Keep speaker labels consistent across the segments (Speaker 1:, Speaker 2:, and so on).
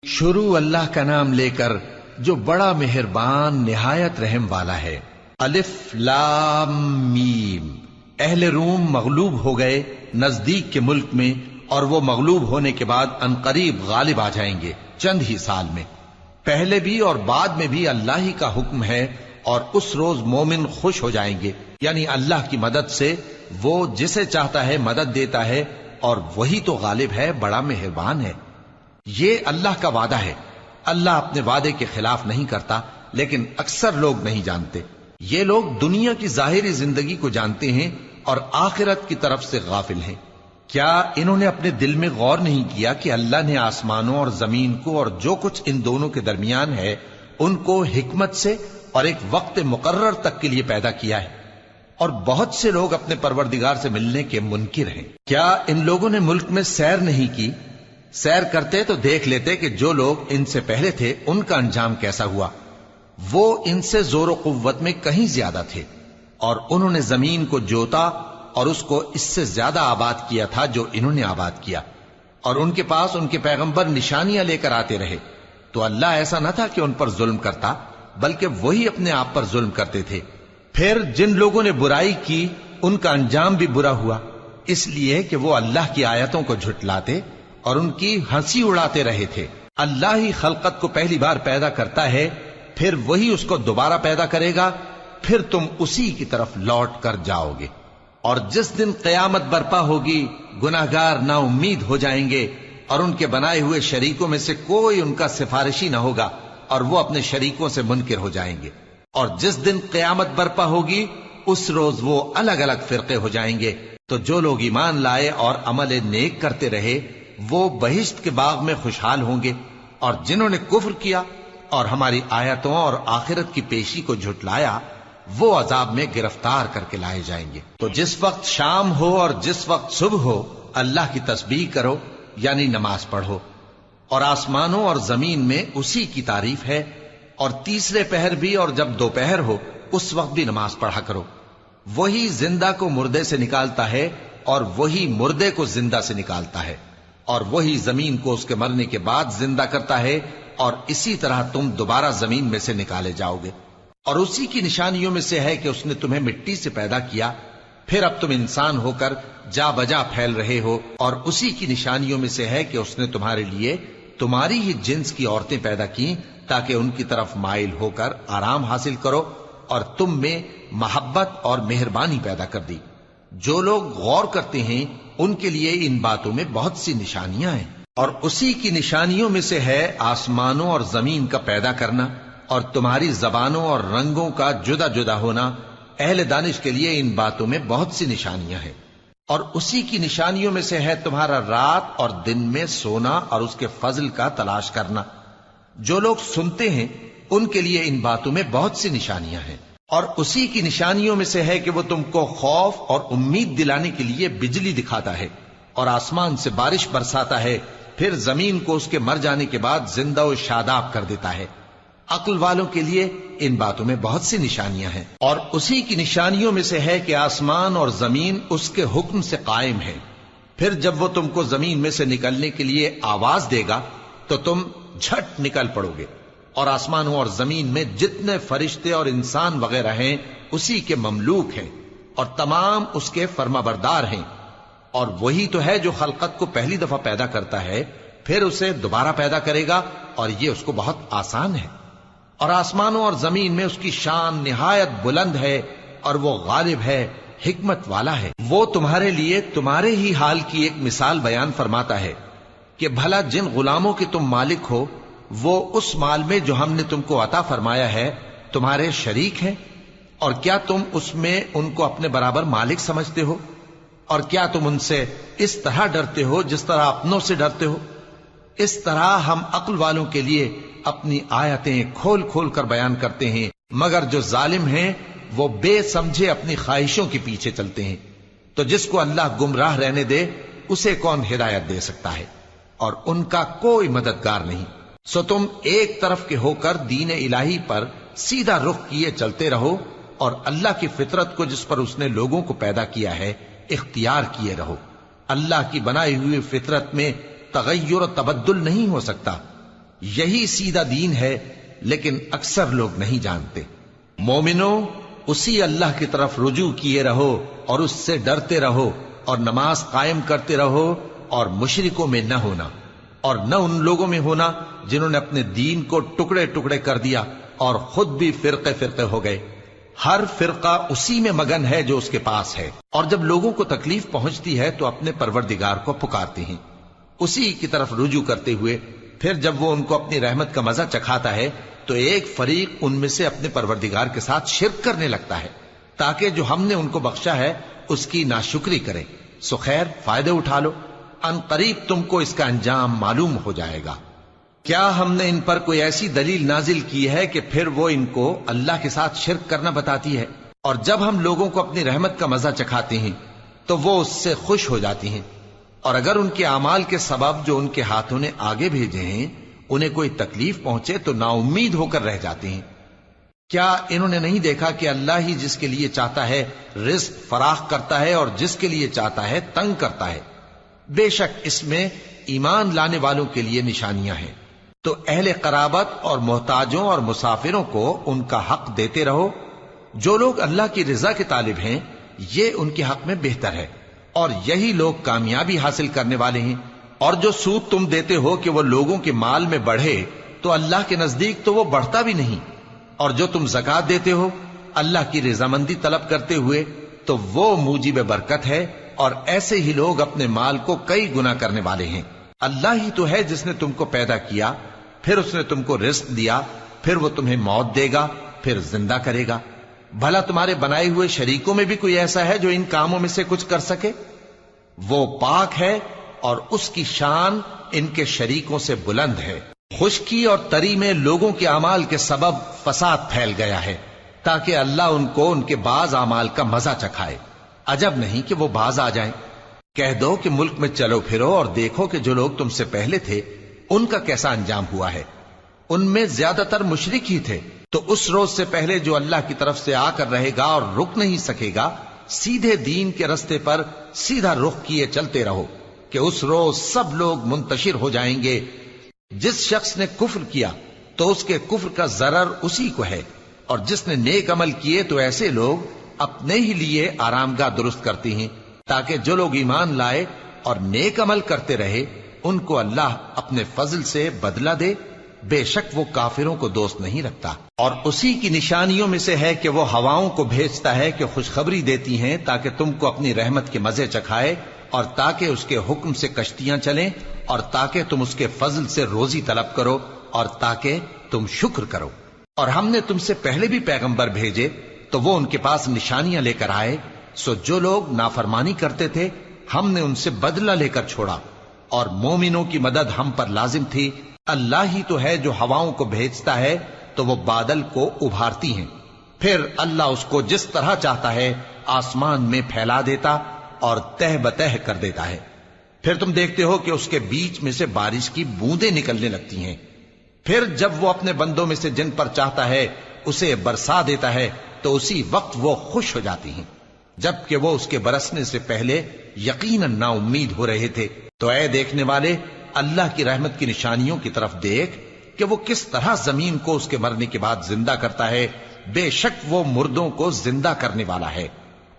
Speaker 1: شروع اللہ کا نام لے کر جو بڑا مہربان نہایت رحم والا ہے۔ الف لام میم۔ اہل روم مغلوب ہو گئے نزدیک کے ملک میں، اور وہ مغلوب ہونے کے بعد عنقریب غالب آ جائیں گے چند ہی سال میں۔ پہلے بھی اور بعد میں بھی اللہ ہی کا حکم ہے، اور اس روز مومن خوش ہو جائیں گے، یعنی اللہ کی مدد سے وہ جسے چاہتا ہے مدد دیتا ہے، اور وہی تو غالب ہے، بڑا مہربان ہے۔ یہ اللہ کا وعدہ ہے، اللہ اپنے وعدے کے خلاف نہیں کرتا، لیکن اکثر لوگ نہیں جانتے۔ یہ لوگ دنیا کی ظاہری زندگی کو جانتے ہیں اور آخرت کی طرف سے غافل ہیں۔ کیا انہوں نے اپنے دل میں غور نہیں کیا کہ اللہ نے آسمانوں اور زمین کو اور جو کچھ ان دونوں کے درمیان ہے ان کو حکمت سے اور ایک وقت مقرر تک کے لیے پیدا کیا ہے، اور بہت سے لوگ اپنے پروردگار سے ملنے کے منکر ہیں۔ کیا ان لوگوں نے ملک میں سیر نہیں کی؟ سیر کرتے تو دیکھ لیتے کہ جو لوگ ان سے پہلے تھے ان کا انجام کیسا ہوا۔ وہ ان سے زور و قوت میں کہیں زیادہ تھے، اور انہوں نے زمین کو جوتا اور اس کو اس سے زیادہ آباد کیا تھا جو انہوں نے آباد کیا، اور ان کے پاس ان کے پیغمبر نشانیاں لے کر آتے رہے، تو اللہ ایسا نہ تھا کہ ان پر ظلم کرتا، بلکہ وہی اپنے آپ پر ظلم کرتے تھے۔ پھر جن لوگوں نے برائی کی ان کا انجام بھی برا ہوا، اس لیے کہ وہ اللہ کی آیتوں کو جھٹلاتے اور ان کی ہنسی اڑاتے رہے تھے۔ اللہ ہی خلقت کو پہلی بار پیدا کرتا ہے، پھر وہی اس کو دوبارہ پیدا کرے گا، پھر تم اسی کی طرف لوٹ کر جاؤ گے۔ اور جس دن قیامت برپا ہوگی گناہگار نا امید ہو جائیں گے، اور ان کے بنائے ہوئے شریکوں میں سے کوئی ان کا سفارشی نہ ہوگا، اور وہ اپنے شریکوں سے منکر ہو جائیں گے۔ اور جس دن قیامت برپا ہوگی اس روز وہ الگ الگ فرقے ہو جائیں گے، تو جو لوگ ایمان لائے اور عمل نیک کرتے رہے وہ بہشت کے باغ میں خوشحال ہوں گے، اور جنہوں نے کفر کیا اور ہماری آیتوں اور آخرت کی پیشی کو جھٹلایا وہ عذاب میں گرفتار کر کے لائے جائیں گے۔ تو جس وقت شام ہو اور جس وقت صبح ہو اللہ کی تسبیح کرو، یعنی نماز پڑھو، اور آسمانوں اور زمین میں اسی کی تعریف ہے، اور تیسرے پہر بھی اور جب دوپہر ہو اس وقت بھی نماز پڑھا کرو۔ وہی زندہ کو مردے سے نکالتا ہے اور وہی مردے کو زندہ سے نکالتا ہے، اور وہی زمین کو اس کے مرنے کے بعد زندہ کرتا ہے، اور اسی طرح تم دوبارہ زمین میں سے نکالے جاؤ گے۔ اور اسی کی نشانیوں میں سے ہے کہ اس نے تمہیں مٹی سے پیدا کیا، پھر اب تم انسان ہو کر جا بجا پھیل رہے ہو، اور اسی کی نشانیوں میں سے ہے کہ اس نے تمہارے لیے تمہاری ہی جنس کی عورتیں پیدا کی تاکہ ان کی طرف مائل ہو کر آرام حاصل کرو، اور تم میں محبت اور مہربانی پیدا کر دی۔ جو لوگ غور کرتے ہیں ان کے لیے ان باتوں میں بہت سی نشانیاں ہیں۔ اور اسی کی نشانیوں میں سے ہے آسمانوں اور زمین کا پیدا کرنا، اور تمہاری زبانوں اور رنگوں کا جدا جدا ہونا۔ اہل دانش کے لیے ان باتوں میں بہت سی نشانیاں ہیں۔ اور اسی کی نشانیوں میں سے ہے تمہارا رات اور دن میں سونا اور اس کے فضل کا تلاش کرنا۔ جو لوگ سنتے ہیں ان کے لیے ان باتوں میں بہت سی نشانیاں ہیں۔ اور اسی کی نشانیوں میں سے ہے کہ وہ تم کو خوف اور امید دلانے کے لیے بجلی دکھاتا ہے، اور آسمان سے بارش برساتا ہے، پھر زمین کو اس کے مر جانے کے بعد زندہ و شاداب کر دیتا ہے۔ عقل والوں کے لیے ان باتوں میں بہت سی نشانیاں ہیں۔ اور اسی کی نشانیوں میں سے ہے کہ آسمان اور زمین اس کے حکم سے قائم ہے، پھر جب وہ تم کو زمین میں سے نکلنے کے لیے آواز دے گا تو تم جھٹ نکل پڑو گے۔ اور آسمانوں اور زمین میں جتنے فرشتے اور انسان وغیرہ ہیں اسی کے مملوک ہیں، اور تمام اس کے فرما بردار ہیں۔ اور وہی تو ہے جو خلقت کو پہلی دفعہ پیدا کرتا ہے، پھر اسے دوبارہ پیدا کرے گا، اور یہ اس کو بہت آسان ہے۔ اور آسمانوں اور زمین میں اس کی شان نہایت بلند ہے، اور وہ غالب ہے، حکمت والا ہے۔ وہ تمہارے لیے تمہارے ہی حال کی ایک مثال بیان فرماتا ہے کہ بھلا جن غلاموں کے تم مالک ہو وہ اس مال میں جو ہم نے تم کو عطا فرمایا ہے تمہارے شریک ہیں، اور کیا تم اس میں ان کو اپنے برابر مالک سمجھتے ہو؟ اور کیا تم ان سے اس طرح ڈرتے ہو جس طرح اپنوں سے ڈرتے ہو؟ اس طرح ہم عقل والوں کے لیے اپنی آیتیں کھول کھول کر بیان کرتے ہیں، مگر جو ظالم ہیں وہ بے سمجھے اپنی خواہشوں کے پیچھے چلتے ہیں۔ تو جس کو اللہ گمراہ رہنے دے اسے کون ہدایت دے سکتا ہے، اور ان کا کوئی مددگار نہیں۔ سو تم ایک طرف کے ہو کر دین الہی پر سیدھا رخ کیے چلتے رہو، اور اللہ کی فطرت کو جس پر اس نے لوگوں کو پیدا کیا ہے اختیار کیے رہو۔ اللہ کی بنائی ہوئی فطرت میں تغیر و تبدل نہیں ہو سکتا۔ یہی سیدھا دین ہے، لیکن اکثر لوگ نہیں جانتے۔ مومنو، اسی اللہ کی طرف رجوع کیے رہو اور اس سے ڈرتے رہو، اور نماز قائم کرتے رہو، اور مشرکوں میں نہ ہونا، اور نہ ان لوگوں میں ہونا جنہوں نے اپنے دین کو ٹکڑے ٹکڑے کر دیا اور خود بھی فرقے فرقے ہو گئے۔ ہر فرقہ اسی میں مگن ہے جو اس کے پاس ہے، اور جب لوگوں کو تکلیف پہنچتی ہے تو اپنے پروردگار کو پکارتے ہیں، اسی کی طرف رجوع کرتے ہوئے۔ پھر جب وہ ان کو اپنی رحمت کا مزہ چکھاتا ہے تو ایک فریق ان میں سے اپنے پروردگار کے ساتھ شرک کرنے لگتا ہے، تاکہ جو ہم نے ان کو بخشا ہے اس کی ناشکری کریں۔ سو خیر، فائدے اٹھا لو، ان قریب تم کو اس کا انجام معلوم ہو جائے گا۔ کیا ہم نے ان پر کوئی ایسی دلیل نازل کی ہے کہ پھر وہ ان کو اللہ کے ساتھ شرک کرنا بتاتی ہے؟ اور جب ہم لوگوں کو اپنی رحمت کا مزہ چکھاتے ہیں تو وہ اس سے خوش ہو جاتی ہیں، اور اگر ان کے اعمال کے سبب جو ان کے ہاتھوں نے آگے بھیجے ہیں انہیں کوئی تکلیف پہنچے تو نا امید ہو کر رہ جاتے ہیں۔ کیا انہوں نے نہیں دیکھا کہ اللہ ہی جس کے لیے چاہتا ہے رزق فراخ کرتا ہے اور جس کے لیے چاہتا ہے تنگ کرتا ہے؟ بے شک اس میں ایمان لانے والوں کے لیے نشانیاں ہیں۔ تو اہل قرابت اور محتاجوں اور مسافروں کو ان کا حق دیتے رہو۔ جو لوگ اللہ کی رضا کے طالب ہیں یہ ان کے حق میں بہتر ہے، اور یہی لوگ کامیابی حاصل کرنے والے ہیں۔ اور جو سود تم دیتے ہو کہ وہ لوگوں کے مال میں بڑھے تو اللہ کے نزدیک تو وہ بڑھتا بھی نہیں، اور جو تم زکوٰۃ دیتے ہو اللہ کی رضامندی طلب کرتے ہوئے تو وہ موجب برکت ہے، اور ایسے ہی لوگ اپنے مال کو کئی گنا کرنے والے ہیں۔ اللہ ہی تو ہے جس نے تم کو پیدا کیا، پھر اس نے تم کو رزق دیا، پھر وہ تمہیں موت دے گا، پھر زندہ کرے گا۔ بھلا تمہارے بنائے ہوئے شریکوں میں بھی کوئی ایسا ہے جو ان کاموں میں سے کچھ کر سکے؟ وہ پاک ہے اور اس کی شان ان کے شریکوں سے بلند ہے۔ خشکی اور تری میں لوگوں کے اعمال کے سبب فساد پھیل گیا ہے، تاکہ اللہ ان کو ان کے بعض اعمال کا مزہ چکھائے۔ عجب نہیں کہ وہ باز آ جائیں۔ کہہ دو کہ ملک میں چلو پھرو اور دیکھو کہ جو لوگ تم سے پہلے تھے ان کا کیسا انجام ہوا ہے۔ ان میں زیادہ تر مشرک ہی تھے، تو اس روز سے پہلے جو اللہ کی طرف سے آ کر رہے گا اور رک نہیں سکے گا، سیدھے دین کے رستے پر سیدھا رخ کیے چلتے رہو، کہ اس روز سب لوگ منتشر ہو جائیں گے۔ جس شخص نے کفر کیا تو اس کے کفر کا ضرر اسی کو ہے، اور جس نے نیک عمل کیے تو ایسے لوگ اپنے ہی لیے آرام گاہ درست کرتے ہیں، تاکہ جو لوگ ایمان لائے اور نیک عمل کرتے رہے ان کو اللہ اپنے فضل سے بدلہ دے۔ بے شک وہ کافروں کو دوست نہیں رکھتا۔ اور اسی کی نشانیوں میں سے ہے کہ وہ ہواؤں کو بھیجتا ہے کہ خوشخبری دیتی ہیں تاکہ تم کو اپنی رحمت کے مزے چکھائے، اور تاکہ اس کے حکم سے کشتیاں چلیں، اور تاکہ تم اس کے فضل سے روزی طلب کرو، اور تاکہ تم شکر کرو۔ اور ہم نے تم سے پہلے بھی پیغمبر بھیجے تو وہ ان کے پاس نشانیاں لے کر آئے، سو جو لوگ نافرمانی کرتے تھے ہم نے ان سے بدلہ لے کر چھوڑا، اور مومنوں کی مدد ہم پر لازم تھی۔ اللہ ہی تو ہے جو ہواؤں کو بھیجتا ہے تو وہ بادل کو ابھارتی ہیں، پھر اللہ اس کو جس طرح چاہتا ہے آسمان میں پھیلا دیتا اور تہ بتہ کر دیتا ہے۔ پھر تم دیکھتے ہو کہ اس کے بیچ میں سے بارش کی بوندیں نکلنے لگتی ہیں، پھر جب وہ اپنے بندوں میں سے جن پر چاہتا ہے اسے برسا دیتا ہے تو اسی وقت وہ خوش ہو جاتی ہیں، جبکہ وہ اس کے برسنے سے پہلے یقیناً نا امید ہو رہے تھے۔ تو اے دیکھنے والے، اللہ کی رحمت کی نشانیوں کی طرف دیکھ کہ وہ کس طرح زمین کو اس کے مرنے کے بعد زندہ کرتا ہے۔ بے شک وہ مردوں کو زندہ کرنے والا ہے،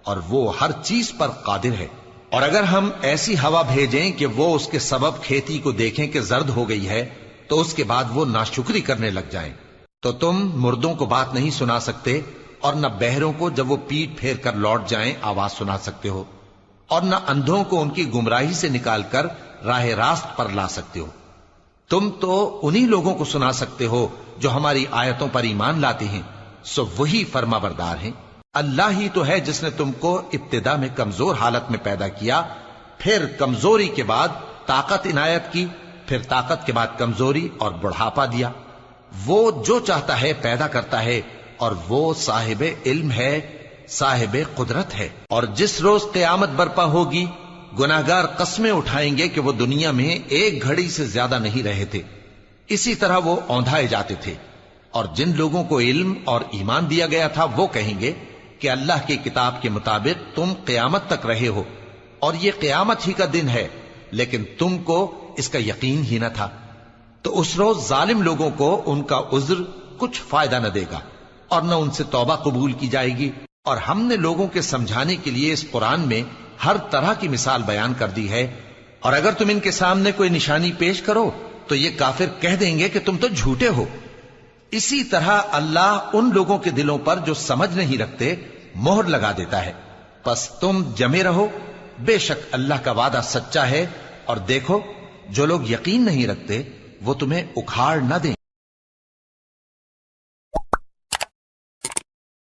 Speaker 1: اور وہ ہر چیز پر قادر ہے۔ اور اگر ہم ایسی ہوا بھیجیں کہ وہ اس کے سبب کھیتی کو دیکھیں کہ زرد ہو گئی ہے تو اس کے بعد وہ ناشکری کرنے لگ جائیں، تو تم مردوں کو بات نہیں سنا سکتے، اور نہ بہروں کو جب وہ پیٹ پھیر کر لوٹ جائیں آواز سنا سکتے ہو، اور نہ اندھوں کو ان کی گمراہی سے نکال کر راہ راست پر لا سکتے ہو۔ تم تو انہی لوگوں کو سنا سکتے ہو جو ہماری آیتوں پر ایمان لاتے ہیں، سو وہی فرما بردار ہیں۔ اللہ ہی تو ہے جس نے تم کو ابتدا میں کمزور حالت میں پیدا کیا، پھر کمزوری کے بعد طاقت عنایت کی، پھر طاقت کے بعد کمزوری اور بڑھاپا دیا۔ وہ جو چاہتا ہے پیدا کرتا ہے، اور وہ صاحب علم ہے، صاحب قدرت ہے۔ اور جس روز قیامت برپا ہوگی گناہگار قسمیں اٹھائیں گے کہ وہ دنیا میں ایک گھڑی سے زیادہ نہیں رہے تھے، اسی طرح وہ اوندھائے جاتے تھے۔ اور جن لوگوں کو علم اور ایمان دیا گیا تھا وہ کہیں گے کہ اللہ کی کتاب کے مطابق تم قیامت تک رہے ہو، اور یہ قیامت ہی کا دن ہے، لیکن تم کو اس کا یقین ہی نہ تھا۔ تو اس روز ظالم لوگوں کو ان کا عذر کچھ فائدہ نہ دے گا اور نہ ان سے توبہ قبول کی جائے گی. اور ہم نے لوگوں کے سمجھانے کے لیے اس قرآن میں ہر طرح کی مثال بیان کر دی ہے، اور اگر تم ان کے سامنے کوئی نشانی پیش کرو تو یہ کافر کہہ دیں گے کہ تم تو جھوٹے ہو. اسی طرح اللہ ان لوگوں کے دلوں پر جو سمجھ نہیں رکھتے مہر لگا دیتا ہے. پس تم جمے رہو، بے شک اللہ کا وعدہ سچا ہے، اور دیکھو جو لوگ یقین نہیں رکھتے وہ تمہیں اکھاڑ نہ دیں.